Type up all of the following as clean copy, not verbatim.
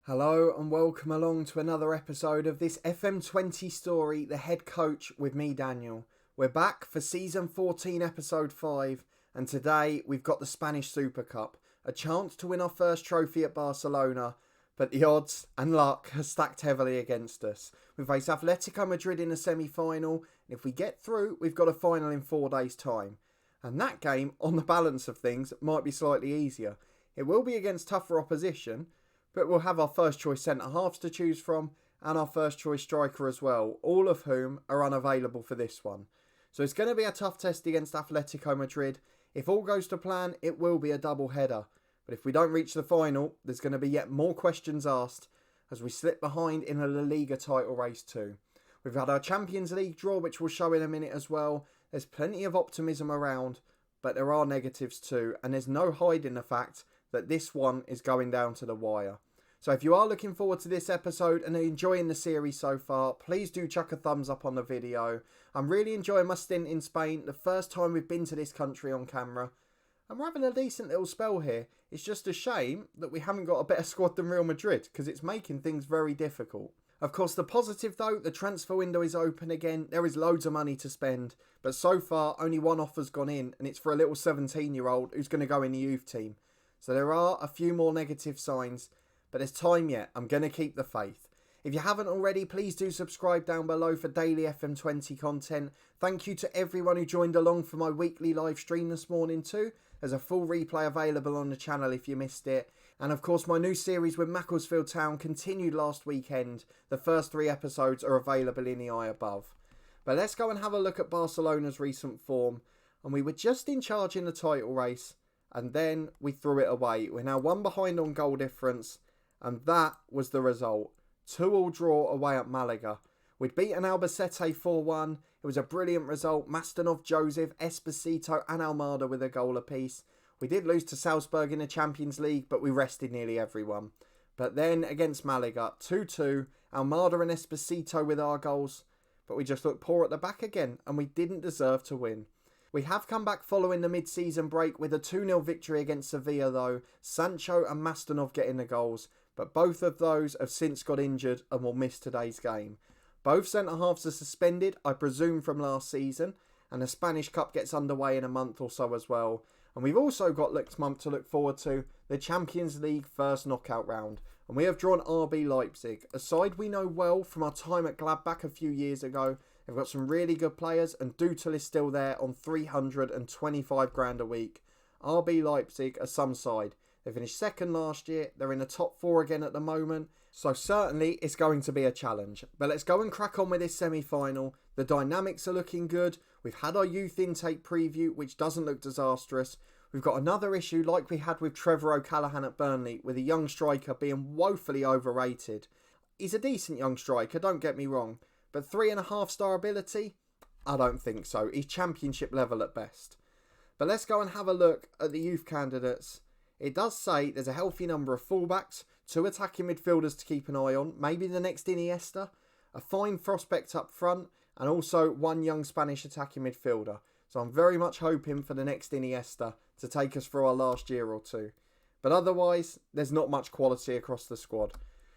Hello and welcome along to another episode of this FM20 story, The Head Coach, with me, Daniel. We're back for Season 14, Episode 5, and today we've got the Spanish Super Cup, a chance to win our first trophy at Barcelona, but the odds and luck has stacked heavily against us. We face Atletico Madrid in a semi-final, and if we get through, we've got a final in 4 days' time. And that game, on the balance of things, might be slightly easier. It will be against tougher opposition, but we'll have our first choice centre-halves to choose from and our first choice striker as well, all of whom are unavailable for this one. So it's going to be a tough test against Atletico Madrid. If all goes to plan, it will be a double header. But if we don't reach the final, there's going to be yet more questions asked as we slip behind in a La Liga title race too. We've had our Champions League draw, which we'll show in a minute as well. There's plenty of optimism around, but there are negatives too, and there's no hiding the fact that this one is going down to the wire. So if you are looking forward to this episode and are enjoying the series so far, please do chuck a thumbs up on the video. I'm really enjoying my stint in Spain, the first time we've been to this country on camera. And we're having a decent little spell here. It's just a shame that we haven't got a better squad than Real Madrid, because it's making things very difficult. Of course, the positive though, the transfer window is open again. There is loads of money to spend, but so far only one offer's gone in, and it's for a little 17-year-old who's going to go in the youth team. So there are a few more negative signs, but there's time yet. I'm going to keep the faith. If you haven't already, please do subscribe down below for daily FM20 content. Thank you to everyone who joined along for my weekly live stream this morning too. There's a full replay available on the channel if you missed it. And of course, my new series with Macclesfield Town continued last weekend. The first 3 episodes are available in the eye above. But let's go and have a look at Barcelona's recent form. And we were just in charge in the title race, and then we threw it away. We're now 1 behind on goal difference, and that was the result. 2-2 draw away at Malaga. We'd beaten Albacete 4-1. It was a brilliant result. Mastonov, Joseph, Esposito and Almada with a goal apiece. We did lose to Salzburg in the Champions League, but we rested nearly everyone. But then against Malaga, 2-2, Almada and Esposito with our goals. But we just looked poor at the back again, and we didn't deserve to win. We have come back following the mid-season break with a 2-0 victory against Sevilla though. Sancho and Mastonov getting the goals, but both of those have since got injured and will miss today's game. Both centre-halves are suspended, I presume from last season, and the Spanish Cup gets underway in a month or so as well. And we've also got next month to look forward to, the Champions League first knockout round. And we have drawn RB Leipzig, a side we know well from our time at Gladbach a few years ago. They've got some really good players, and Dutel is still there on 325 grand a week. RB Leipzig are some side. They finished second last year. They're in the top 4 again at the moment. So certainly it's going to be a challenge. But let's go and crack on with this semi-final. The dynamics are looking good. We've had our youth intake preview, which doesn't look disastrous. We've got another issue like we had with Trevor O'Callaghan at Burnley, with a young striker being woefully overrated. He's a decent young striker, don't get me wrong. But 3.5-star ability? I don't think so. He's championship level at best. But let's go and have a look at the youth candidates. It does say there's a healthy number of fullbacks, 2 attacking midfielders to keep an eye on, maybe the next Iniesta, a fine prospect up front, and also 1 young Spanish attacking midfielder. So I'm very much hoping for the next Iniesta to take us through our last year or two. But otherwise, there's not much quality across the squad.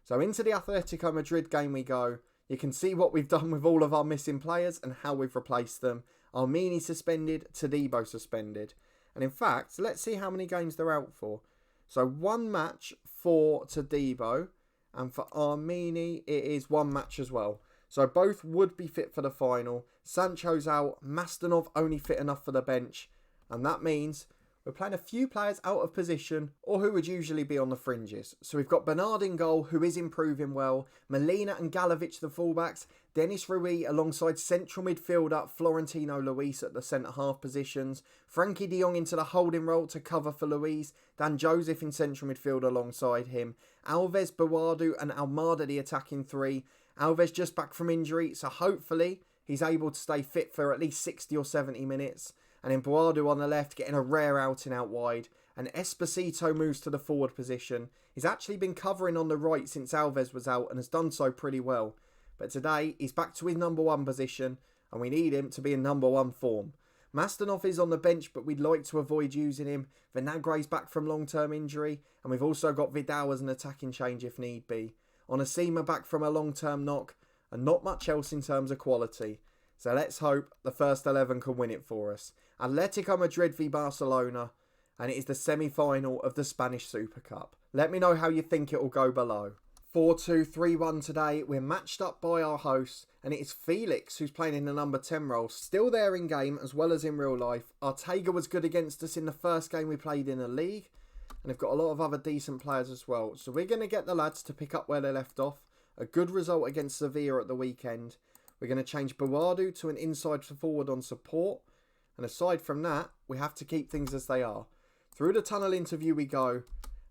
So into the Atletico Madrid game we go. You can see what we've done with all of our missing players and how we've replaced them. Armini suspended, Todibo suspended. And in fact, let's see how many games they're out for. So 1 match for Todibo, and for Armini it is 1 match as well. So both would be fit for the final. Sancho's out, Mastonov only fit enough for the bench. And that means we're playing a few players out of position or who would usually be on the fringes. So we've got Bernard in goal, who is improving well. Molina and Galovic the fullbacks. Dennis Rui alongside central midfielder Florentino Luis at the centre-half positions. Frankie de Jong into the holding role to cover for Luis. Dan Joseph in central midfield alongside him. Alves, Boadu and Almada the attacking 3. Alves just back from injury, so hopefully he's able to stay fit for at least 60 or 70 minutes. And then Boadu on the left getting a rare outing out wide. And Esposito moves to the forward position. He's actually been covering on the right since Alves was out and has done so pretty well. But today he's back to his number 1 position and we need him to be in number 1 form. Mastanov is on the bench, but we'd like to avoid using him. Vinagre's back from long-term injury, and we've also got Vidal as an attacking change if need be. Onasima back from a long-term knock, and not much else in terms of quality. So let's hope the first 11 can win it for us. Atletico Madrid v Barcelona, and it is the semi-final of the Spanish Super Cup. Let me know how you think it will go below. 4-2, 3-1 today. We're matched up by our hosts, and it is Felix who's playing in the number 10 role. Still there in game as well as in real life. Ortega was good against us in the first game we played in the league, and they've got a lot of other decent players as well. So we're going to get the lads to pick up where they left off. A good result against Sevilla at the weekend. We're going to change Buadu to an inside forward on support, and aside from that, we have to keep things as they are. Through the tunnel interview we go,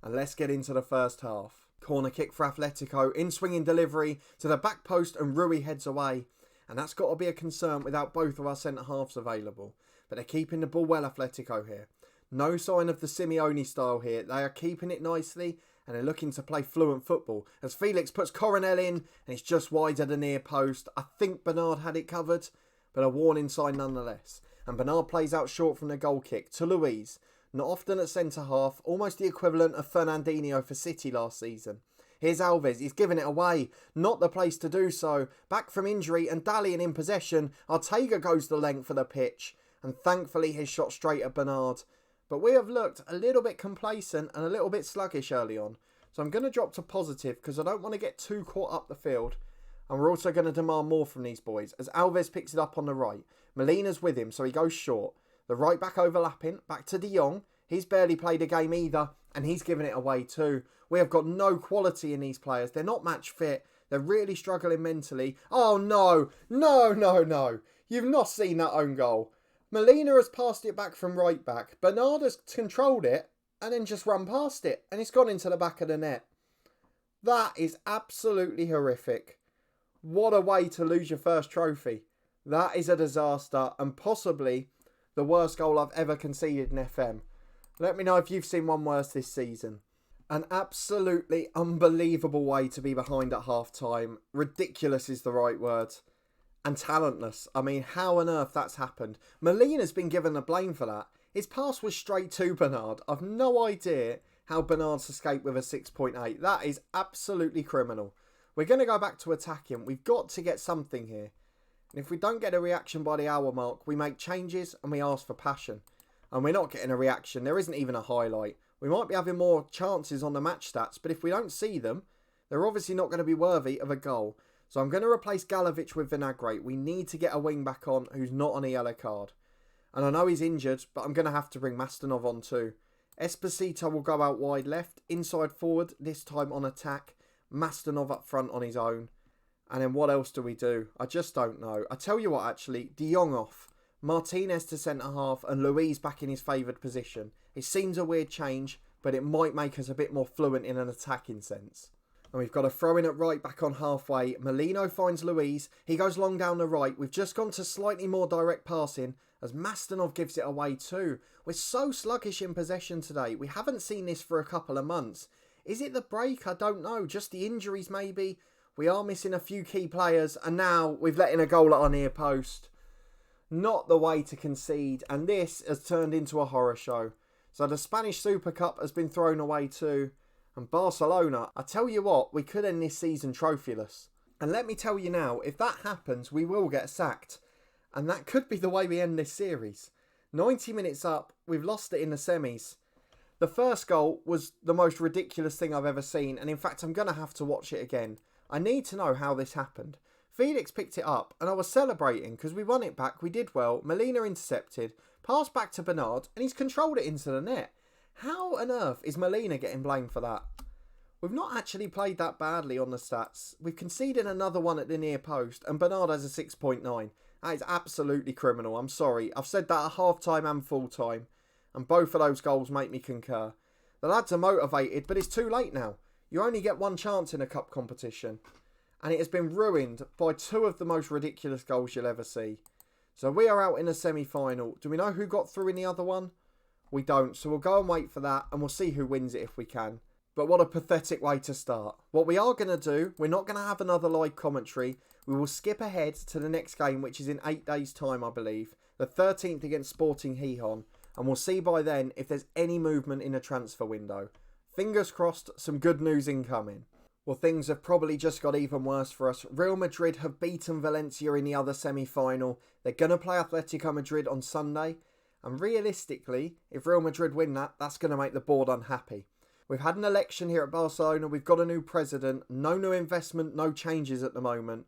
and let's get into the first half. Corner kick for Atletico, in swinging delivery to the back post, and Rui heads away. And that's got to be a concern without both of our centre-halves available. But they're keeping the ball well, Atletico here. No sign of the Simeone style here. They are keeping it nicely, and they're looking to play fluent football. As Felix puts Coronel in, and it's just wide of the near post. I think Bernard had it covered, but a warning sign nonetheless. And Bernard plays out short from the goal kick to Luis. Not often at centre-half, almost the equivalent of Fernandinho for City last season. Here's Alves, he's giving it away. Not the place to do so. Back from injury and dallying in possession, Ortega goes the length of the pitch. And thankfully his shot straight at Bernard. But we have looked a little bit complacent and a little bit sluggish early on. So I'm going to drop to positive because I don't want to get too caught up the field. And we're also going to demand more from these boys. As Alves picks it up on the right. Molina's with him, so he goes short. The right back overlapping, back to De Jong. He's barely played a game either, and he's given it away too. We have got no quality in these players. They're not match fit. They're really struggling mentally. Oh no, no. You've not seen that own goal. Molina has passed it back from right back. Bernard has controlled it and then just run past it, and it's gone into the back of the net. That is absolutely horrific. What a way to lose your first trophy. That is a disaster, and possibly the worst goal I've ever conceded in FM. Let me know if you've seen one worse this season. An absolutely unbelievable way to be behind at half-time. Ridiculous is the right word. And talentless. I mean, how on earth that's happened? Molina's been given the blame for that. His pass was straight to Bernard. I've no idea how Bernard's escaped with a 6.8. That is absolutely criminal. We're going to go back to attacking. We've got to get something here. And if we don't get a reaction by the hour mark, we make changes and we ask for passion. And we're not getting a reaction. There isn't even a highlight. We might be having more chances on the match stats, but if we don't see them, they're obviously not going to be worthy of a goal. So I'm going to replace Galovic with Vinagre. We need to get a wing back on who's not on a yellow card. And I know he's injured, but I'm going to have to bring Mastanov on too. Esposito will go out wide left, inside forward, this time on attack. Mastanov up front on his own. And then what else do we do? I just don't know. I tell you what, actually, De Jong off. Martinez to centre-half and Luis back in his favoured position. It seems a weird change, but it might make us a bit more fluent in an attacking sense. And we've got a throw in at right back on halfway. Molino finds Luis. He goes long down the right. We've just gone to slightly more direct passing as Mastanov gives it away too. We're so sluggish in possession today. We haven't seen this for a couple of months. Is it the break? I don't know. Just the injuries maybe. We are missing a few key players and now we've let in a goal at our near post. Not the way to concede, and this has turned into a horror show. So the Spanish Super Cup has been thrown away too. And Barcelona, I tell you what, we could end this season trophyless. And let me tell you now, if that happens, we will get sacked. And that could be the way we end this series. 90 minutes up, we've lost it in the semis. The first goal was the most ridiculous thing I've ever seen, and in fact I'm going to have to watch it again. I need to know how this happened. Felix picked it up and I was celebrating because we won it back, we did well, Molina intercepted, passed back to Bernard and he's controlled it into the net. How on earth is Molina getting blamed for that? We've not actually played that badly on the stats. We've conceded another one at the near post and Bernard has a 6.9. That is absolutely criminal, I'm sorry. I've said that at half-time and full-time and both of those goals make me concur. The lads are motivated but it's too late now. You only get one chance in a cup competition. And it has been ruined by two of the most ridiculous goals you'll ever see. So we are out in a semi-final. Do we know who got through in the other one? We don't, so we'll go and wait for that and we'll see who wins it if we can. But what a pathetic way to start. What we are going to do, we're not going to have another live commentary. We will skip ahead to the next game, which is in 8 days' time, I believe. the 13th against Sporting Gijón, and we'll see by then if there's any movement in the transfer window. Fingers crossed, some good news incoming. Well, things have probably just got even worse for us. Real Madrid have beaten Valencia in the other semi-final. They're going to play Atletico Madrid on Sunday. And realistically, if Real Madrid win that, that's going to make the board unhappy. We've had an election here at Barcelona. We've got a new president. No new investment, no changes at the moment.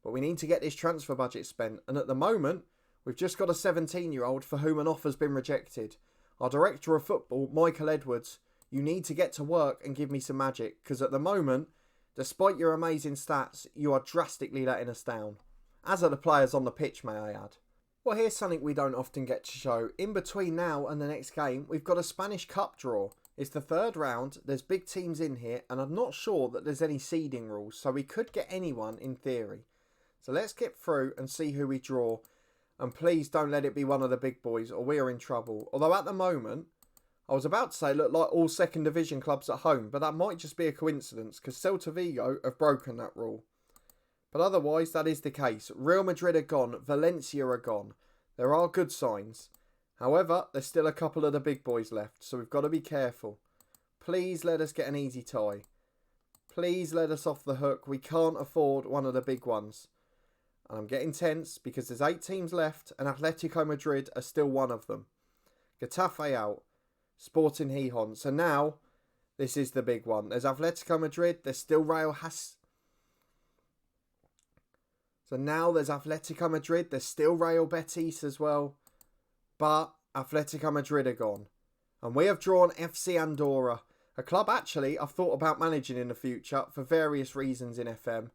But we need to get this transfer budget spent. And at the moment, we've just got a 17-year-old for whom an offer's been rejected. Our director of football, Michael Edwards, you need to get to work and give me some magic. Because at the moment, despite your amazing stats, you are drastically letting us down. As are the players on the pitch, may I add. Well, here's something we don't often get to show. In between now and the next game, we've got a Spanish Cup draw. It's the third round, there's big teams in here, and I'm not sure that there's any seeding rules, so we could get anyone in theory. So let's get through and see who we draw. And please don't let it be one of the big boys, or we are in trouble. Although at the moment, I was about to say look like all second division clubs at home, but that might just be a coincidence, because Celta Vigo have broken that rule. But otherwise, that is the case. Real Madrid are gone. Valencia are gone. There are good signs. However, there's still a couple of the big boys left, so we've got to be careful. Please let us get an easy tie. Please let us off the hook. We can't afford one of the big ones. And I'm getting tense because there's 8 teams left and Atletico Madrid are still one of them. Getafe out. Sporting Gijón. So now, this is the big one. There's Atletico Madrid. There's still So now there's Atletico Madrid. There's still Real Betis as well. But Atletico Madrid are gone. And we have drawn FC Andorra. A club actually I've thought about managing in the future for various reasons in FM.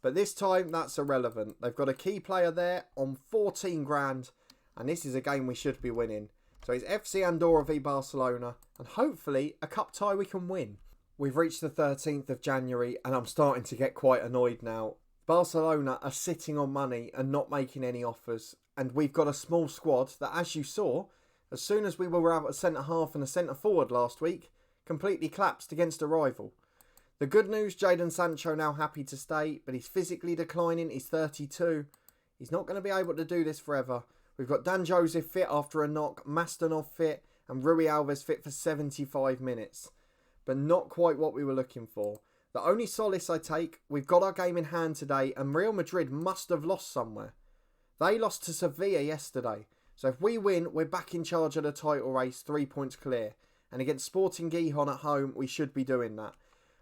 But this time that's irrelevant. They've got a key player there on 14 grand. And this is a game we should be winning. So it's FC Andorra V Barcelona. And hopefully a cup tie we can win. We've reached the 13th of January and I'm starting to get quite annoyed now. Barcelona are sitting on money and not making any offers. And we've got a small squad that, as you saw, as soon as we were out at centre-half and a centre-forward last week, completely collapsed against a rival. The good news, Jadon Sancho now happy to stay, but he's physically declining. He's 32. He's not going to be able to do this forever. We've got Dan Joseph fit after a knock, Mastonov fit, and Rui Alves fit for 75 minutes. But not quite what we were looking for. The only solace I take, we've got our game in hand today, and Real Madrid must have lost somewhere. They lost to Sevilla yesterday. So if we win, we're back in charge of the title race, 3 points clear. And against Sporting Gijón at home, we should be doing that.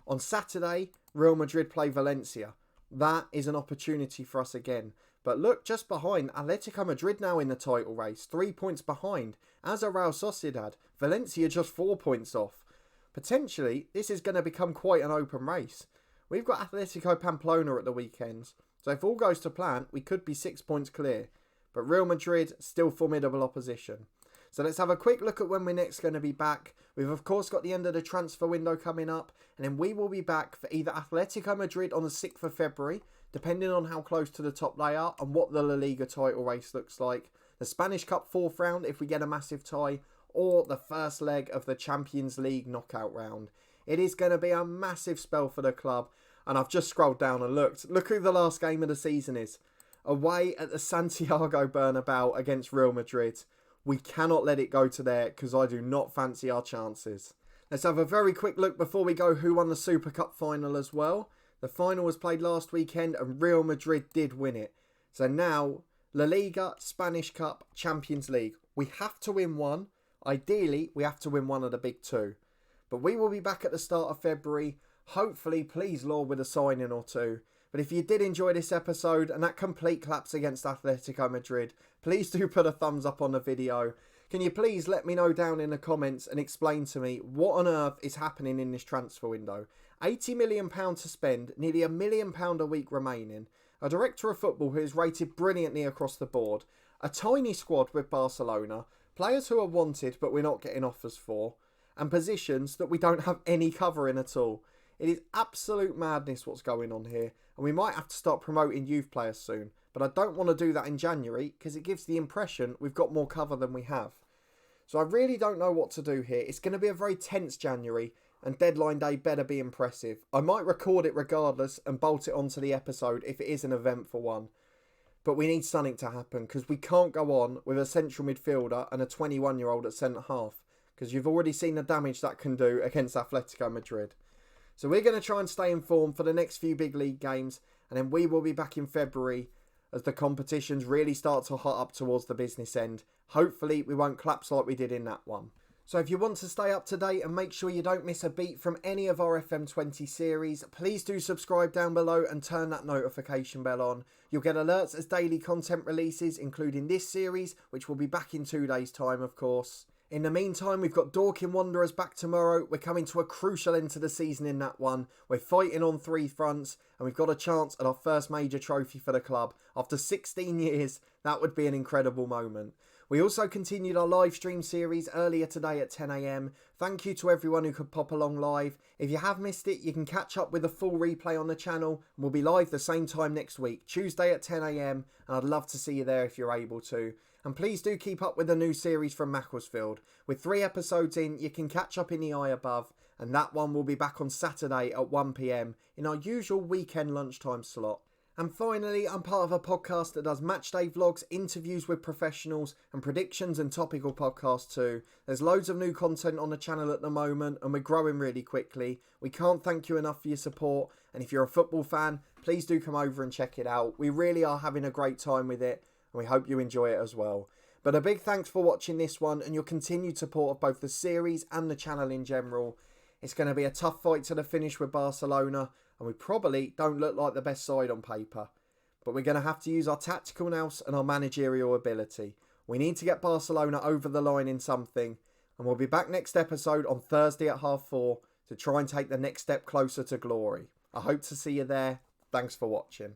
On Saturday, Real Madrid play Valencia. That is an opportunity for us again. But look, just behind, Atletico Madrid now in the title race, 3 points behind. As are Real Sociedad. Valencia just 4 points off. Potentially, this is going to become quite an open race. We've got Atletico Pamplona at the weekends. So if all goes to plan, we could be 6 points clear. But Real Madrid, still formidable opposition. So let's have a quick look at when we're next going to be back. We've of course got the end of the transfer window coming up. And then we will be back for either Atletico Madrid on the 6th of February, depending on how close to the top they are and what the La Liga title race looks like. The Spanish Cup 4th round if we get a massive tie. Or the first leg of the Champions League knockout round. It is going to be a massive spell for the club. And I've just scrolled down and looked. Look who the last game of the season is. Away at the Santiago Bernabeu against Real Madrid. We cannot let it go to there because I do not fancy our chances. Let's have a very quick look before we go who won the Super Cup final as well. The final was played last weekend and Real Madrid did win it. So now, La Liga, Spanish Cup, Champions League. We have to win one. Ideally, we have to win one of the big two. But we will be back at the start of February. Hopefully, please, Lord, with a signing or two. But if you did enjoy this episode and that complete collapse against Atletico Madrid, please do put a thumbs up on the video. Can you please let me know down in the comments and explain to me what on earth is happening in this transfer window? £80 million to spend, nearly £1 million a week remaining. A director of football who is rated brilliantly across the board. A tiny squad with Barcelona. Players who are wanted but we're not getting offers for. And positions that we don't have any cover in at all. It is absolute madness what's going on here. And we might have to start promoting youth players soon. But I don't want to do that in January because it gives the impression we've got more cover than we have. So I really don't know what to do here. It's going to be a very tense January. And deadline day better be impressive. I might record it regardless and bolt it onto the episode if it is an eventful one. But we need something to happen because we can't go on with a central midfielder and a 21-year-old at centre half, because you've already seen the damage that can do against Atletico Madrid. So we're going to try and stay in form for the next few big league games, and then we will be back in February as the competitions really start to hot up towards the business end. Hopefully we won't collapse like we did in that one. So if you want to stay up to date and make sure you don't miss a beat from any of our FM20 series, please do subscribe down below and turn that notification bell on. You'll get alerts as daily content releases, including this series, which will be back in 2 days' time, of course. In the meantime, we've got Dorking Wanderers back tomorrow. We're coming to a crucial end to the season in that one. We're fighting on 3 fronts, and we've got a chance at our first major trophy for the club. After 16 years, that would be an incredible moment. We also continued our live stream series earlier today at 10 AM. Thank you to everyone who could pop along live. If you have missed it, you can catch up with a full replay on the channel, and we'll be live the same time next week, Tuesday at 10 AM, and I'd love to see you there if you're able to. And please do keep up with the new series from Macclesfield. With 3 episodes in, you can catch up in the eye above, and that one will be back on Saturday at 1 PM in our usual weekend lunchtime slot. And finally, I'm part of a podcast that does matchday vlogs, interviews with professionals, and predictions and topical podcasts too. There's loads of new content on the channel at the moment, and we're growing really quickly. We can't thank you enough for your support, and if you're a football fan, please do come over and check it out. We really are having a great time with it, and we hope you enjoy it as well. But a big thanks for watching this one and your continued support of both the series and the channel in general. It's going to be a tough fight to the finish with Barcelona, and we probably don't look like the best side on paper. But we're going to have to use our tactical nous and our managerial ability. We need to get Barcelona over the line in something, and we'll be back next episode on Thursday at 4:30 to try and take the next step closer to glory. I hope to see you there. Thanks for watching.